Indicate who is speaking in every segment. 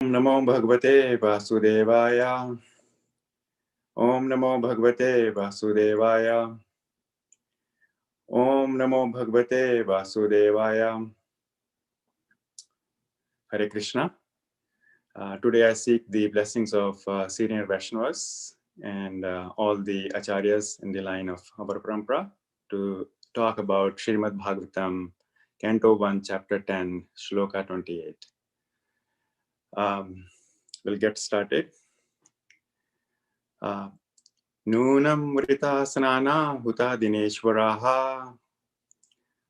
Speaker 1: नमो भगवते वासुदेवाय। ओम नमो भगवते वासुदेवाय। ओम नमो भगवते वासुदेवाय। Hare Krishna. Today I seek the blessings of senior Vaishnavas and all the acharyas in the line of our parampara to talk about Srimad Bhagavatam, Canto 1, Chapter 10, Shloka 28. We'll get started. Nunam mritasnana huta dineshwaraha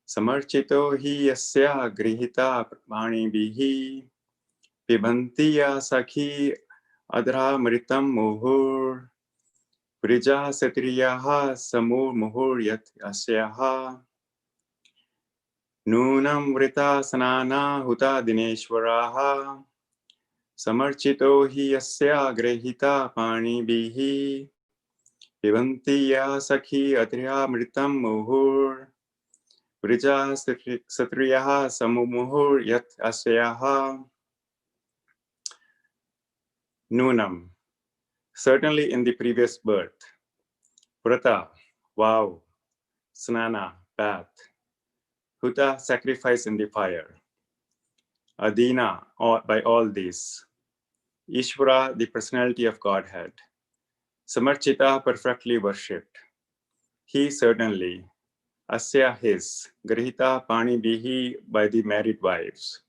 Speaker 1: samarchito hi yasya grihita pranibihi pibanti ya sakhi adra mritam muhur prija satriyaha samur muhur yat asyaha Nunam mritasnana huta dineshwaraha samarchito hi yasya grihita panibihi pibanti ya sakhi adra mritam muhur Vrija Satriyaha Samumuhur Yat Asyaha Nunam. Certainly in the previous birth. Vrata, vow. Snana, bath. Huta, sacrifice in the fire. Adina, by all these. Ishvara, the personality of Godhead. Samarchita, perfectly worshipped. He certainly. Asya, his. Grihita Pani Bihi, by the married wives.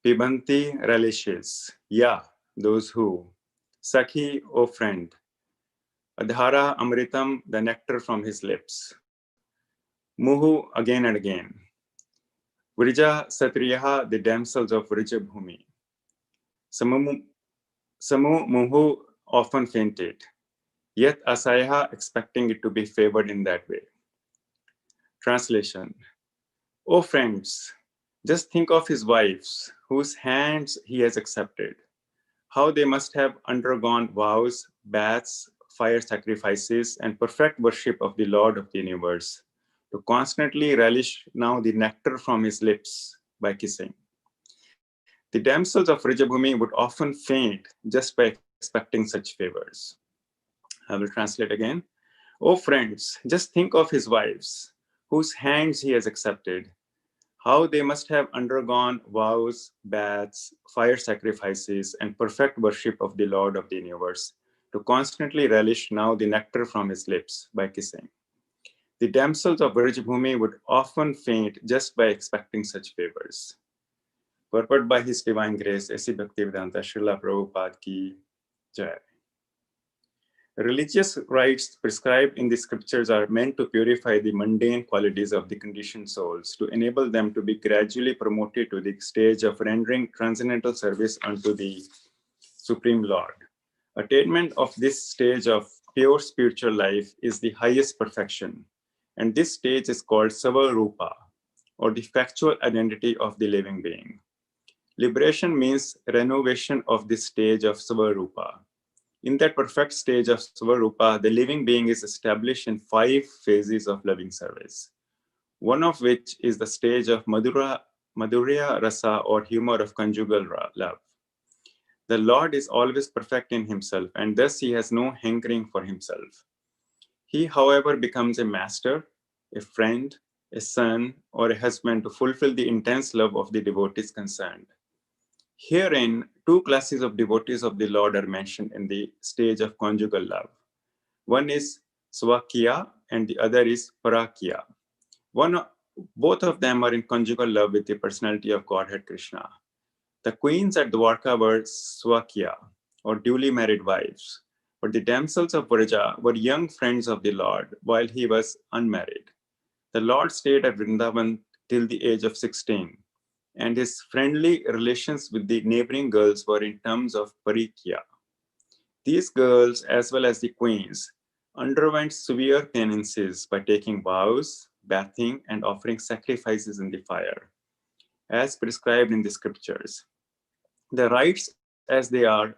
Speaker 1: Pibanti, relishes. Ya, those who. Sakhi, O friend. Adhara Amritam, the nectar from his lips. Muhu, again and again. Vrija Satriyaha, the damsels of Vrija Bhumi. Samu Muhu often fainted, yet Asayaha expecting it to be favored in that way. Translation. O friends, just think of his wives, whose hands he has accepted. How they must have undergone vows, baths, fire sacrifices, and perfect worship of the Lord of the universe, to constantly relish now the nectar from his lips by kissing. The damsels of Rijabhumi would often faint just by expecting such favors. I will translate again. O friends, just think of his wives, whose hands he has accepted, how they must have undergone vows, baths, fire sacrifices, and perfect worship of the Lord of the universe, to constantly relish now the nectar from his lips by kissing. The damsels of Vrajabhumi would often faint just by expecting such favors. Purport by His Divine Grace, A.C. Bhaktivedanta Srila Prabhupada Ki Jai. Religious rites prescribed in the scriptures are meant to purify the mundane qualities of the conditioned souls, to enable them to be gradually promoted to the stage of rendering transcendental service unto the Supreme Lord. Attainment of this stage of pure spiritual life is the highest perfection, and this stage is called Savarupa, or the factual identity of the living being. Liberation means renovation of this stage of Savarupa. In that perfect stage of Svarupa, the living being is established in 5 phases of loving service, one of which is the stage of Madhurya Rasa, or humor of conjugal love. The Lord is always perfect in himself, and thus he has no hankering for himself. He, however, becomes a master, a friend, a son, or a husband to fulfill the intense love of the devotees concerned. Herein, 2 classes of devotees of the Lord are mentioned in the stage of conjugal love. One is Swakiya and the other is Parakiya. Both of them are in conjugal love with the personality of Godhead Krishna. The queens at Dwarka were Swakiya, or duly married wives, but the damsels of Vraja were young friends of the Lord while he was unmarried. The Lord stayed at Vrindavan till the age of 16. And his friendly relations with the neighboring girls were in terms of parikya. These girls, as well as the queens, underwent severe penances by taking vows, bathing, and offering sacrifices in the fire, as prescribed in the scriptures. The rites as they are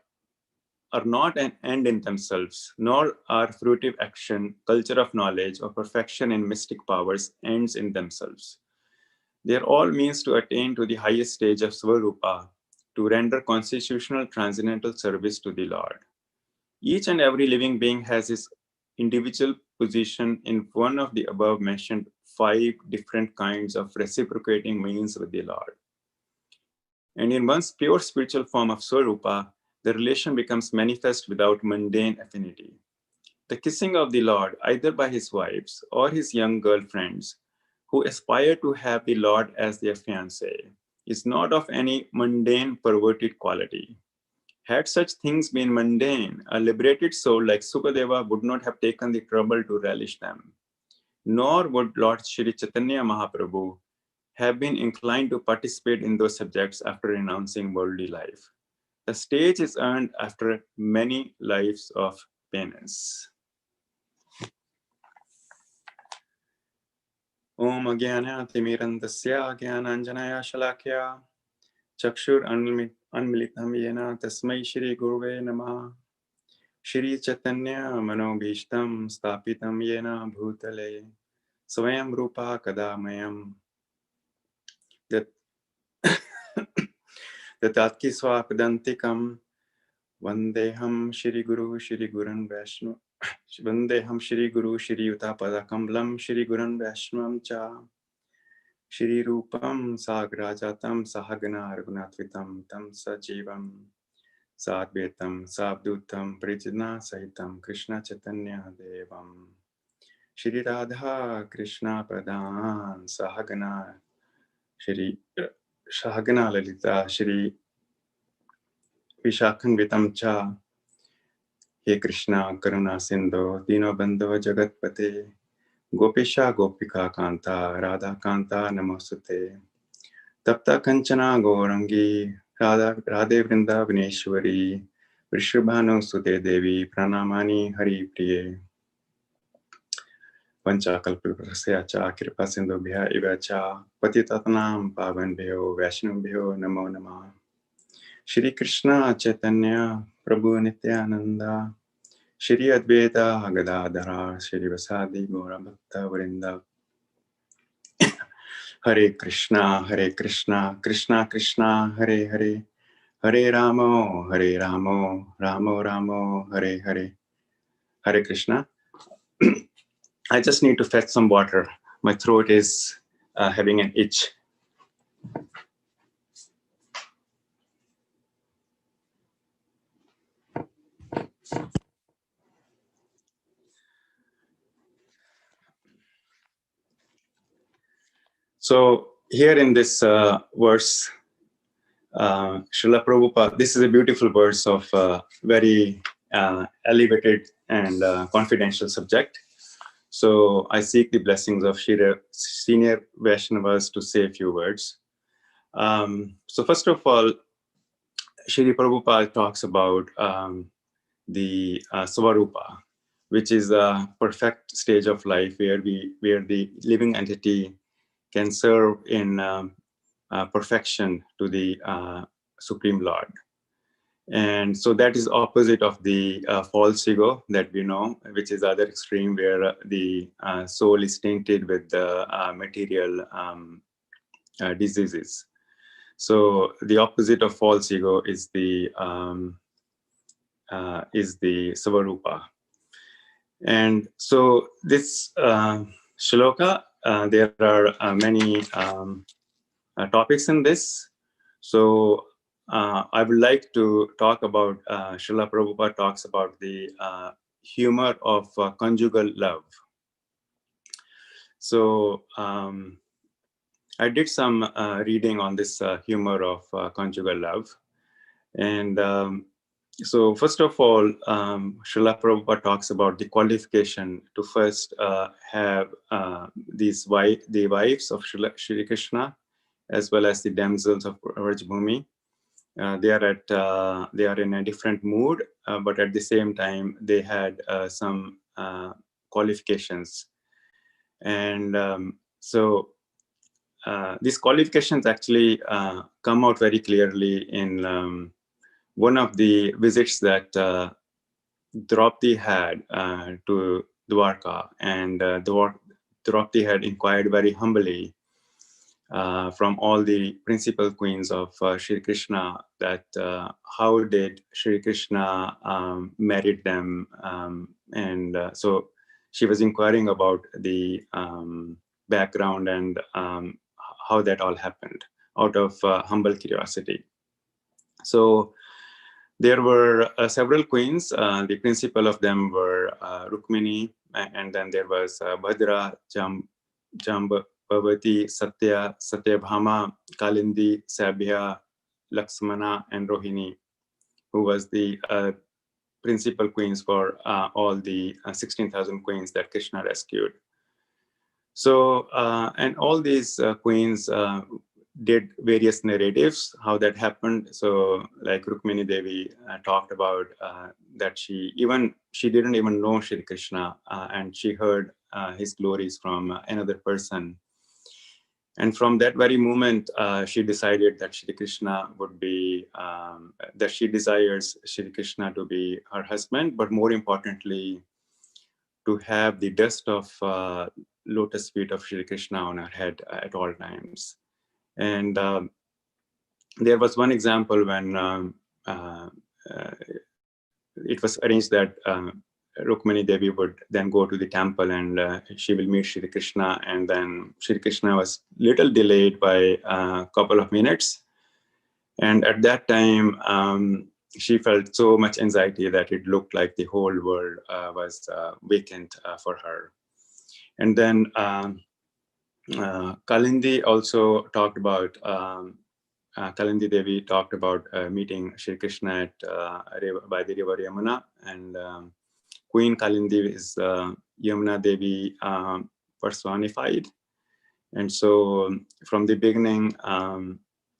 Speaker 1: not an end in themselves, nor are fruitive action, culture of knowledge, or perfection in mystic powers ends in themselves. They are all means to attain to the highest stage of Svarupa, to render constitutional transcendental service to the Lord. Each and every living being has his individual position in one of the above mentioned 5 different kinds of reciprocating means with the Lord. And in one's pure spiritual form of Swarupa, the relation becomes manifest without mundane affinity. The kissing of the Lord, either by his wives or his young girlfriends who aspire to have the Lord as their fiancé, is not of any mundane, perverted quality. Had such things been mundane, a liberated soul like Sukadeva would not have taken the trouble to relish them. Nor would Lord Shri Chaitanya Mahaprabhu have been inclined to participate in those subjects after renouncing worldly life. The stage is earned after many lives of penance. Om Agyanatimirandasya Gyananjanaya Shalakya Chakshur Anmilitam Yena Tasmai Shri Guruve Namah Shri Chaitanya Manobhishtam Stapitam Yena Bhutale Swayam Rupa Kadamayam Datatki Swapadantikam Vandeham Shri Guru Shri Gurun Vaishnu Vandeham Shri Guru Shri Utapadakamblam Shri Gurun Vaishnavam Cha Shri Rupam Sagrajatam Sahagana Raghunatvitam Tam Sajivam Sadvetam Sabdutam Prijna Sahitam Krishna Chaitanya Devam Shri Radha Krishna Pradhan Sahagana Shri Sahagana Lalita Shri Vishakhanvitam Cha He Krishna Karuna Sindhu Dino Bandho Jagatpate Gopisha Gopika Kanta Radha Kanta Namosute Tapta Kanchana Gaurangi Radhe Vrinda Vineshwari Vrishabhanu Sute Devi Pranamani Hari Priye Panchakalpurasya Cha Kripa Sindhubhya Iva Cha Patitatnam Pavanbhyo Vaishnavbhyo Namo Namah Shri Krishna Chaitanya Prabhu Nityananda Shri Advaita Gadadhara Shri Vasadi Gaura Bhakta Vrinda Hare Krishna Krishna Krishna Hare Hare Hare Ramo Ramo Ramo Hare Hare Hare Krishna. I just need to fetch some water. My throat is having an itch. So here in this verse, Srila Prabhupada, this is a beautiful verse of very elevated and confidential subject. So I seek the blessings of senior Vaishnavas to say a few words. So first of all, Shri Prabhupada talks about the Swarupa, which is a perfect stage of life where the living entity can serve in perfection to the Supreme Lord. And so that is opposite of the false ego that we know, which is the other extreme where the soul is tainted with the material diseases. So the opposite of false ego is the Swarupa. And so this shloka, there are many topics in this. So I would like to talk about, Srila Prabhupada talks about the humor of conjugal love. So I did some reading on this humor of conjugal love. And so first of all, Srila Prabhupada talks about the qualification to first have the wives of Shri Krishna, as well as the damsels of Vrajabhumi. They are in a different mood, but at the same time they had some qualifications, and so these qualifications actually come out very clearly in one of the visits that Draupadi had to Dwarka, and Draupadi had inquired very humbly from all the principal queens of Shri Krishna, that how did Shri Krishna married them, and so she was inquiring about the background and how that all happened out of humble curiosity. So there were several queens. The principal of them were Rukmini, and then there was Bhadra, Jambavati, Satya, Satyabhama, Kalindi, Sabya, Lakshmana, and Rohini, who was the principal queens for all the 16,000 queens that Krishna rescued. So, and all these queens did various narratives, how that happened. So like Rukmini Devi talked about that she didn't even know Shri Krishna, and she heard his glories from another person. And from that very moment, she decided that Shri Krishna would be, that she desires Shri Krishna to be her husband, but more importantly, to have the dust of lotus feet of Shri Krishna on her head at all times. And there was one example when it was arranged that Rukmini Devi would then go to the temple and she will meet Shri Krishna, and then Shri Krishna was little delayed by a couple of minutes. And at that time, she felt so much anxiety that it looked like the whole world was vacant for her. And then Kalindi also talked about, Kalindi Devi talked about meeting Shri Krishna at, by the river Yamuna. And Queen Kalindi is Yamuna Devi personified. And so from the beginning,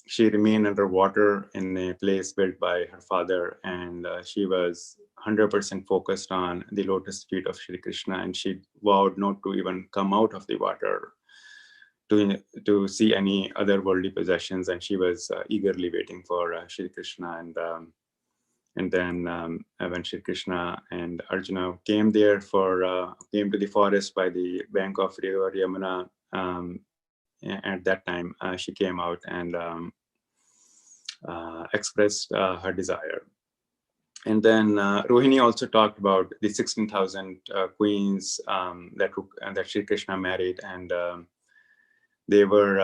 Speaker 1: she remained underwater in a place built by her father, and she was 100% focused on the lotus feet of Shri Krishna, and she vowed not to even come out of the water to see any other worldly possessions, and she was eagerly waiting for Shri Krishna. And then when Shri Krishna and Arjuna came there came to the forest by the bank of river Yamuna, at that time she came out and expressed her desire. And then Rohini also talked about the 16,000 queens that Shri Krishna married, and they were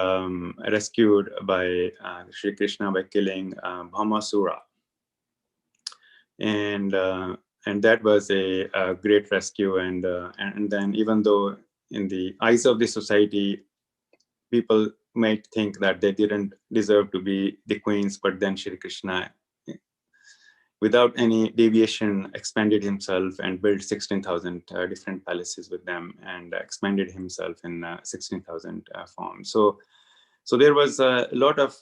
Speaker 1: rescued by Shri Krishna by killing Bhamasura. And that was a great rescue. And then, even though in the eyes of the society, people might think that they didn't deserve to be the queens, but then Shri Krishna, without any deviation, expanded himself and built 16,000 different palaces with them, and expanded himself in 16,000 forms. So there was a lot of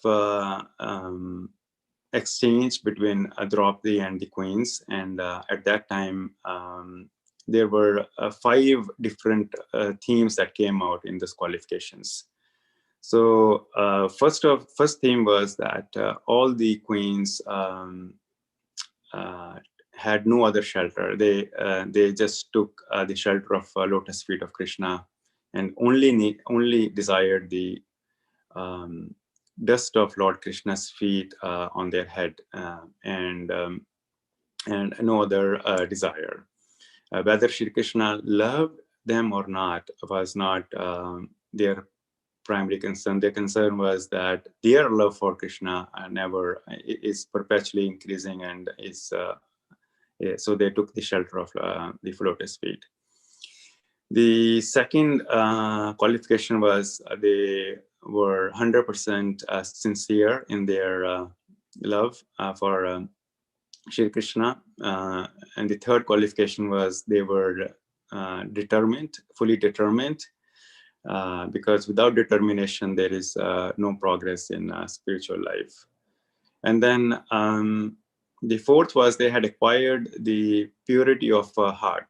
Speaker 1: exchange between Draupadi and the queens. And at that time, there were 5 different themes that came out in these qualifications. So first theme was that all the queens had no other shelter. They just took the shelter of lotus feet of Krishna, and only desired the dust of Lord Krishna's feet on their head, and no other desire. Whether Shri Krishna loved them or not was not their primary concern. Their concern was that their love for Krishna is perpetually increasing, and so they took the shelter of the lotus feet. The second qualification was they were 100% sincere in their love for Shri Krishna. And the third qualification was they were determined, fully determined, because without determination, there is no progress in spiritual life. And then the fourth was they had acquired the purity of heart,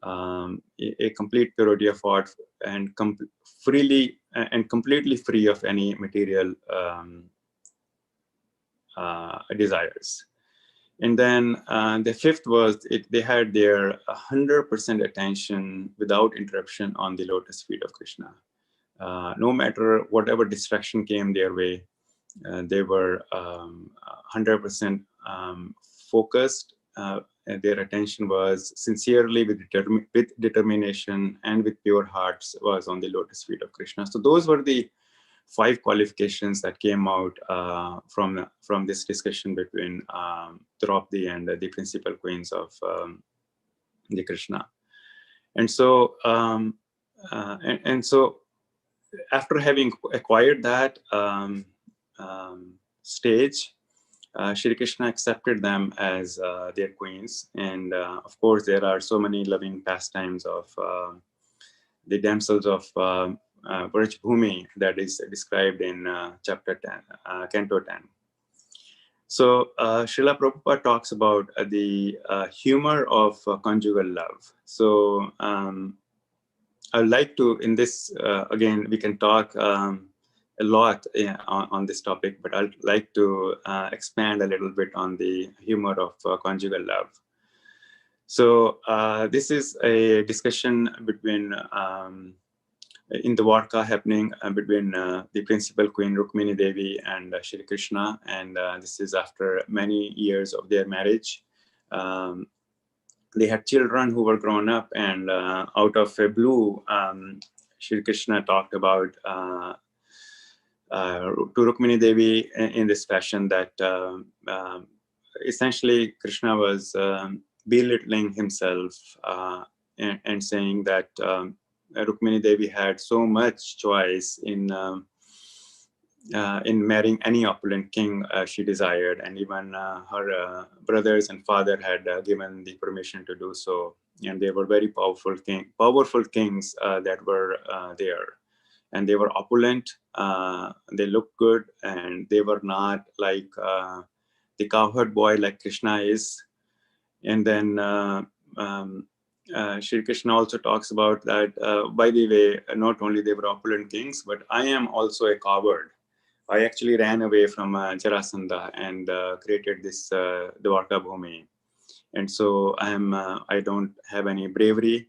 Speaker 1: a complete purity of heart, and freely and completely free of any material desires. And then the fifth was they had their 100% attention without interruption on the lotus feet of Krishna. No matter whatever distraction came their way, they were 100% focused. And their attention was sincerely with determination and with pure hearts was on the lotus feet of Krishna. So those were the 5 qualifications that came out from this discussion between Draupadi and the principal queens of the Krishna. And so so after having acquired that stage, Shri Krishna accepted them as their queens. And of course, there are so many loving pastimes of the damsels of Vraj Bhumi that is described in chapter 10, canto 10. So Srila Prabhupada talks about the humor of conjugal love. So I'd like to, in this, again, we can talk a lot on this topic, but I'd like to expand a little bit on the humor of conjugal love. So this is a discussion between, in the Dwarka happening between the principal queen Rukmini Devi and Shri Krishna. And this is after many years of their marriage. They had children who were grown up, and out of a blue, Shri Krishna talked about to Rukmini Devi in this fashion that essentially Krishna was belittling himself and saying that Rukmini Devi had so much choice in marrying any opulent king she desired, and even her brothers and father had given the permission to do so, and they were very powerful kings that were there, and they were opulent, they looked good, and they were not like the cowherd boy like Krishna is. And then Shri Krishna also talks about that, by the way, not only they were opulent kings, but I am also a coward. I actually ran away from Jarasandha and created this Dwarka Bhumi. And so I don't have any bravery.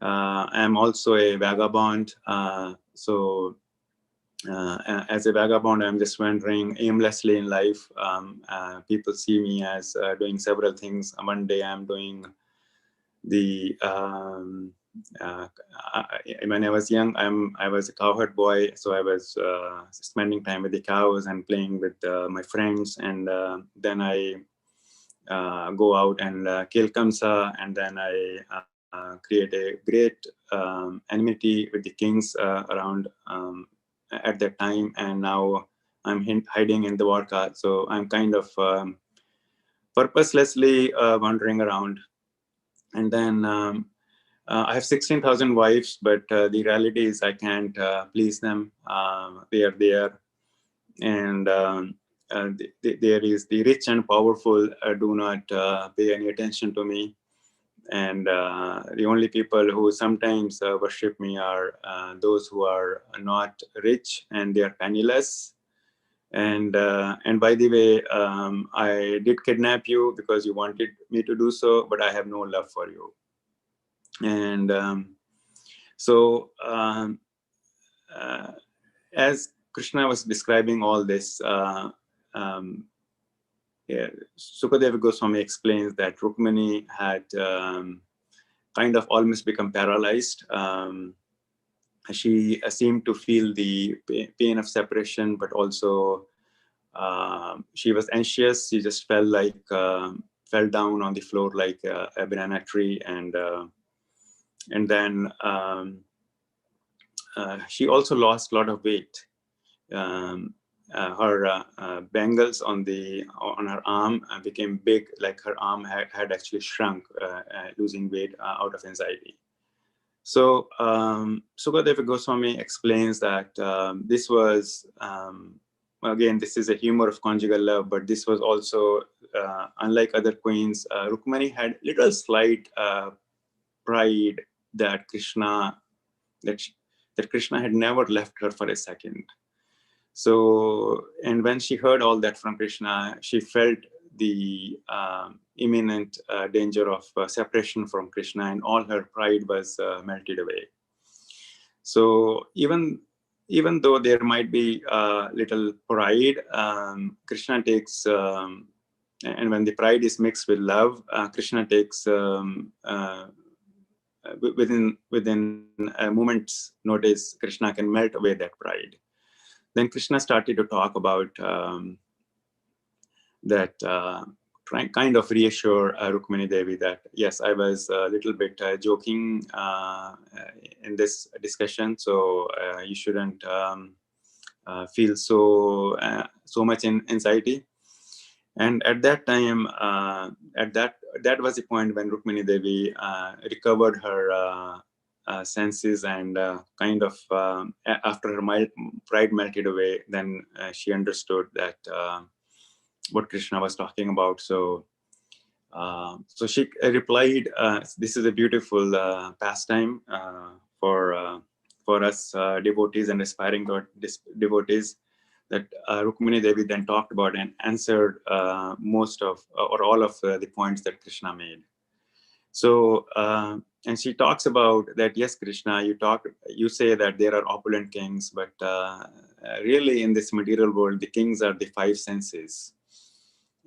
Speaker 1: I'm also a vagabond. So as a vagabond, I'm just wandering aimlessly in life. People see me as doing several things. One day I'm doing the when I was young, I was a cowherd boy, so I was spending time with the cows and playing with my friends, and then I go out and kill Kamsa, and then I create a great enmity with the kings around at that time, and now I'm hiding in the Dwarka, so I'm kind of purposelessly wandering around. And then I have 16,000 wives, but the reality is I can't please them. They are there. And there is the rich and powerful do not pay any attention to me. And the only people who sometimes worship me are those who are not rich and they are penniless. And by the way, I did kidnap you because you wanted me to do so, but I have no love for you. And so as Krishna was describing all this, Sukadeva Goswami explains that Rukmini had kind of almost become paralyzed. She seemed to feel the pain of separation, but also she was anxious. She just felt like fell down on the floor like a banana tree, and then she also lost a lot of weight. Her bangles on her arm became big, like her arm had actually shrunk, losing weight out of anxiety. So Sukadeva Goswami explains that this was, again, this is a humor of conjugal love, but this was also, unlike other queens, Rukmini had little slight pride that Krishna had never left her for a second. So, and when she heard all that from Krishna, she felt the imminent danger of separation from Krishna, and all her pride was melted away. So even even though there might be little pride, Krishna takes, and when the pride is mixed with love, Krishna takes within a moment's notice, Krishna can melt away that pride. Then Krishna started to talk about that, kind of reassure Rukmini Devi that, yes, I was a little bit joking in this discussion, so you shouldn't feel so much anxiety. And at that time, that was the point when Rukmini Devi recovered her senses, and kind of after her pride melted away, then she understood that what Krishna was talking about. So so she replied, this is a beautiful pastime for us devotees and aspiring devotees, that Rukmini Devi then talked about and answered most of or all of the points that Krishna made. So and she talks about that, yes, Krishna, you say that there are opulent kings, but really in this material world, the kings are the five senses.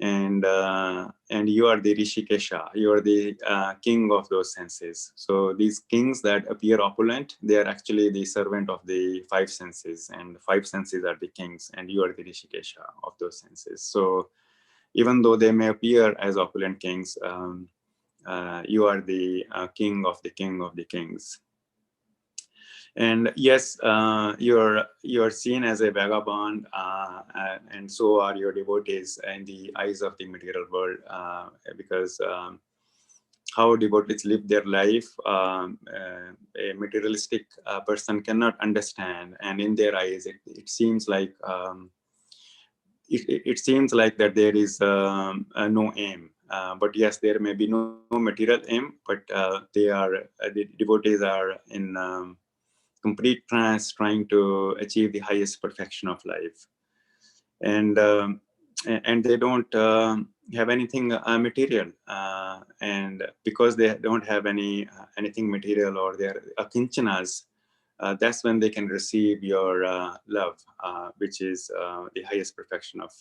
Speaker 1: And you are the Rishikesha, you are the king of those senses. So these kings that appear opulent, they are actually the servant of the five senses, and the five senses are the kings, and you are the Rishikesha of those senses. So even though they may appear as opulent kings, you are the king of the kings. And yes, you're seen as a vagabond, and so are your devotees in the eyes of the material world, because how devotees live their life, a materialistic person cannot understand, and in their eyes, it seems like it seems like that there is no aim. But yes, there may be no material aim, but the devotees are in complete trance, trying to achieve the highest perfection of life, and they don't have anything material, and because they don't have anything material, or they're akinchanas, that's when they can receive your love, which is the highest perfection of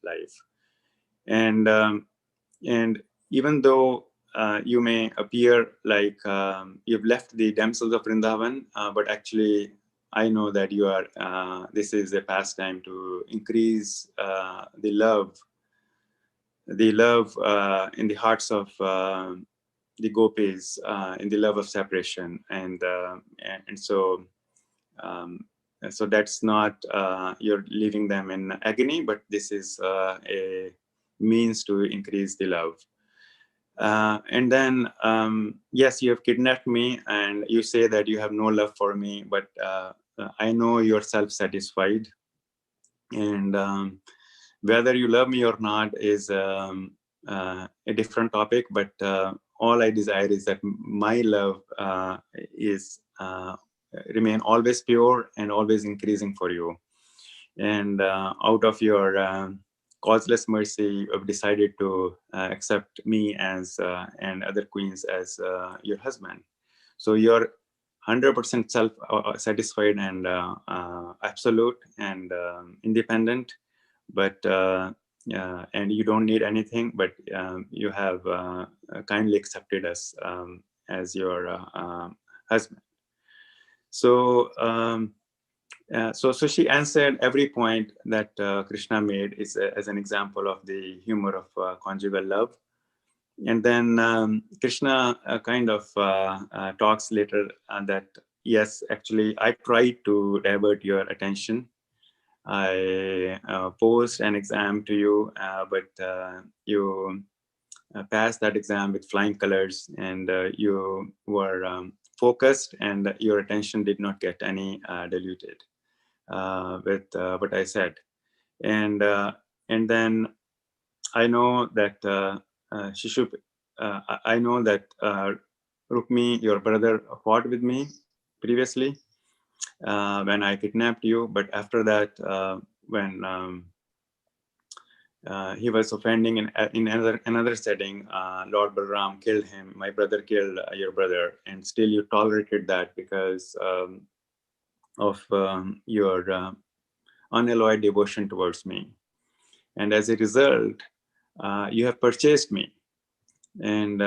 Speaker 1: life. And even though you may appear like you've left the damsels of Vrindavan, but actually I know that you are. This is a pastime to increase the love in the hearts of the gopis, in the love of separation, and so. So that's not you're leaving them in agony, but this is a means to increase the love. And then, yes, you have kidnapped me, and you say that you have no love for me, but I know you're self-satisfied. And whether you love me or not is a different topic, but all I desire is that my love is remain always pure and always increasing for you. And out of your causeless mercy, you have decided to accept me as and other queens as your husband. So you're 100% self-satisfied and absolute and independent, but and you don't need anything, but you have kindly accepted us as your husband. So so she answered every point that Krishna made is as an example of the humor of conjugal love. And then Krishna kind of talks later that, yes, actually, I tried to divert your attention. I posed an exam to you, but you passed that exam with flying colors, and you were focused, and your attention did not get any diluted with what I said. And then I know that Shishub, I know that Rukmi, your brother, fought with me previously when I kidnapped you. But after that, when he was offending in another setting, Lord Balram killed him. My brother killed your brother, and still you tolerated that because of your unalloyed devotion towards me. And as a result, you have purchased me. And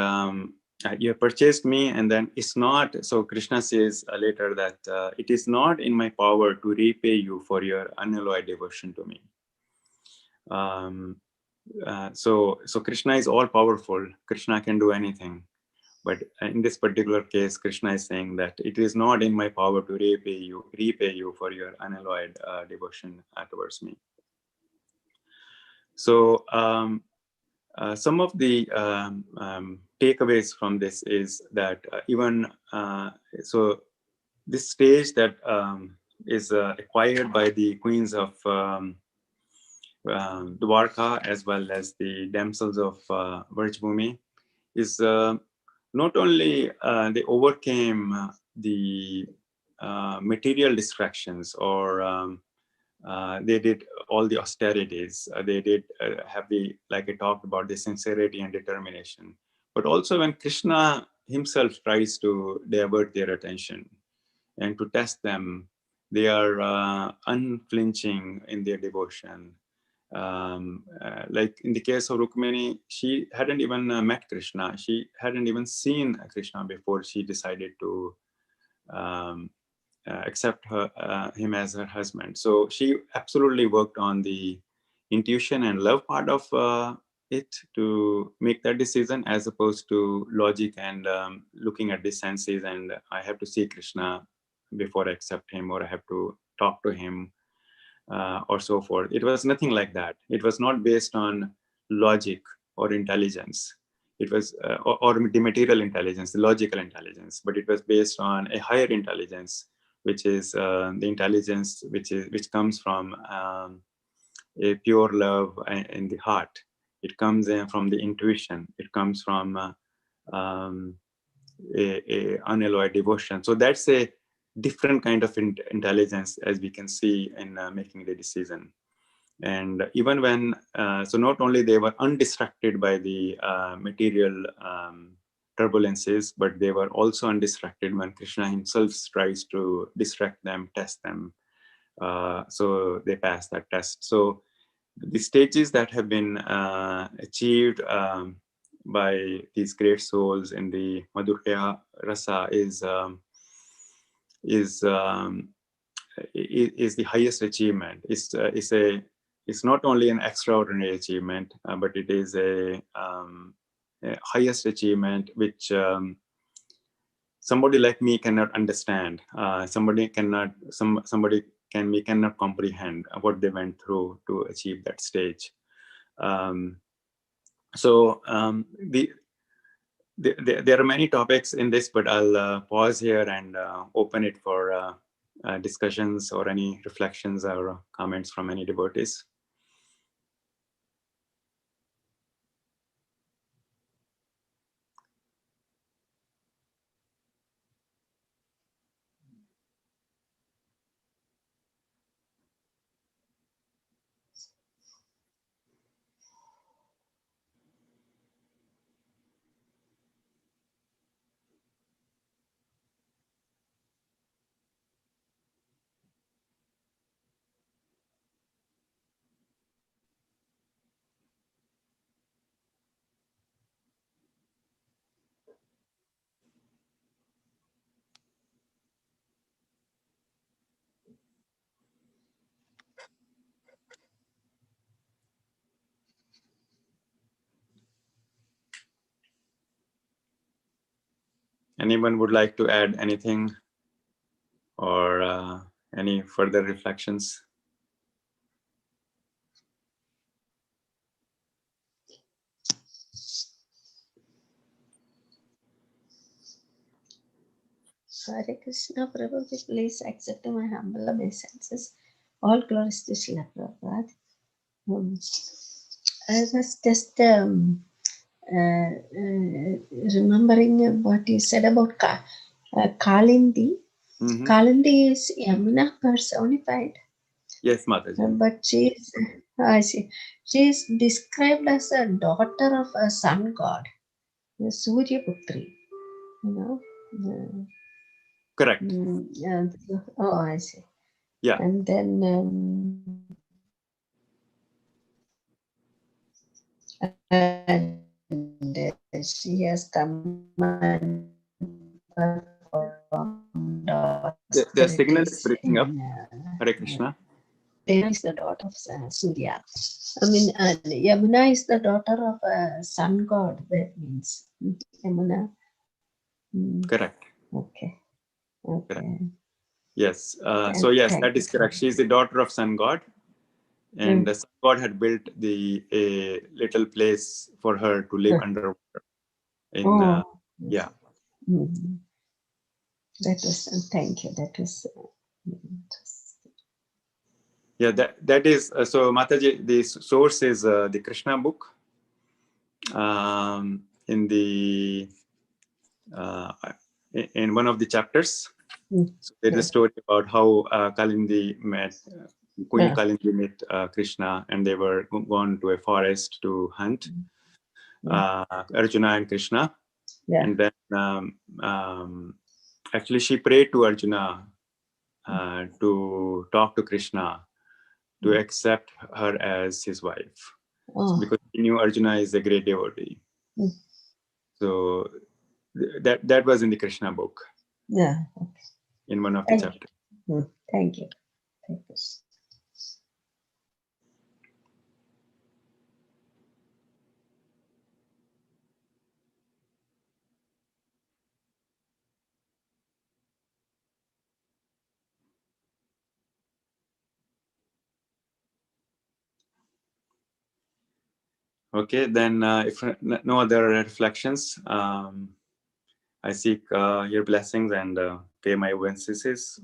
Speaker 1: you have purchased me, and then it's not, so Krishna says later that it is not in my power to repay you for your unalloyed devotion to me. So Krishna is all powerful. Krishna can do anything. But in this particular case, Krishna is saying that it is not in my power to repay you for your unalloyed devotion towards me. So some of the takeaways from this is that so this stage that is acquired by the queens of Dwarka as well as the damsels of Vrajbhumi is not only they overcame the material distractions, or they did all the austerities. They did have like I talked about, the sincerity and determination. But also when Krishna himself tries to divert their attention and to test them, they are unflinching in their devotion. Like in the case of Rukmini, she hadn't even met Krishna. She hadn't even seen Krishna before she decided to accept him as her husband. So she absolutely worked on the intuition and love part of it to make that decision, as opposed to logic and looking at the senses and I have to see Krishna before I accept him, or I have to talk to him, or so forth. It was nothing like that. It was not based on logic or intelligence. It was, or the material intelligence, the logical intelligence, but it was based on a higher intelligence, which is the intelligence which comes from a pure love in the heart. It comes in from the intuition. It comes from a unalloyed devotion. So that's a different kind of intelligence, as we can see in making the decision. And even when, so not only they were undistracted by the material turbulences, but they were also undistracted when Krishna himself tries to distract them, test them. So they passed that test. So the stages that have been achieved by these great souls in the Madhurya Rasa is the highest achievement. It's not only an extraordinary achievement, but it is a highest achievement which somebody like me cannot understand. Somebody cannot comprehend what they went through to achieve that stage. There are many topics in this, but I'll pause here and open it for discussions or any reflections or comments from any devotees. Anyone would like to add anything or any further reflections?
Speaker 2: Hare Krishna, Prabhuji, please accept my humble obeisances. All glories to Srila Prabhupada. I was just remembering what you said about Kalindi. Kalindi is Yamuna personified.
Speaker 1: Yes, Mataji.
Speaker 2: But she is described as a daughter of a sun god, the Surya Putri. You know.
Speaker 1: Correct.
Speaker 2: Oh, I see.
Speaker 1: Yeah.
Speaker 2: And then and she has come and performed
Speaker 1: The signal is
Speaker 2: austerities
Speaker 1: breaking up.
Speaker 2: in
Speaker 1: Hare Krishna.
Speaker 2: Renu is the daughter of Surya. I mean, Yamuna is the daughter of a sun god. That means Yamuna.
Speaker 1: Correct.
Speaker 2: Okay.
Speaker 1: Correct.
Speaker 2: Okay.
Speaker 1: Yes. So yes,
Speaker 2: Thank
Speaker 1: that is
Speaker 2: you.
Speaker 1: correct. She is the daughter of sun god, and the sun god had built a little place for her to live underwater. In yeah.
Speaker 2: That was thank you. That was interesting.
Speaker 1: Yeah, that is so Mataji. The source is the Krishna book. In the in one of the chapters, so there is a story about how Kalindi met Queen Kalindi met Krishna, and they were gone to a forest to hunt Arjuna and Krishna, and then actually she prayed to Arjuna to talk to Krishna to accept her as his wife, because he knew Arjuna is a great devotee. So that was in the Krishna book.
Speaker 2: Yeah. Okay.
Speaker 1: In one of the chapters.
Speaker 2: Thank you. Thank you.
Speaker 1: Okay, then if no other reflections, I seek your blessings and pay my obeisances.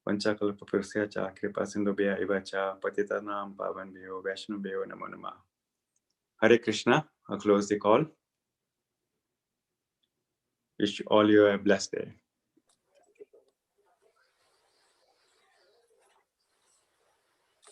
Speaker 1: Vanchakalpatarusya cha kripa sindhubhya eva cha patitanam pavanbhyo vaishnavbhyo namo namah. Hare Krishna. I'll close the call. Wish all you a blessed day.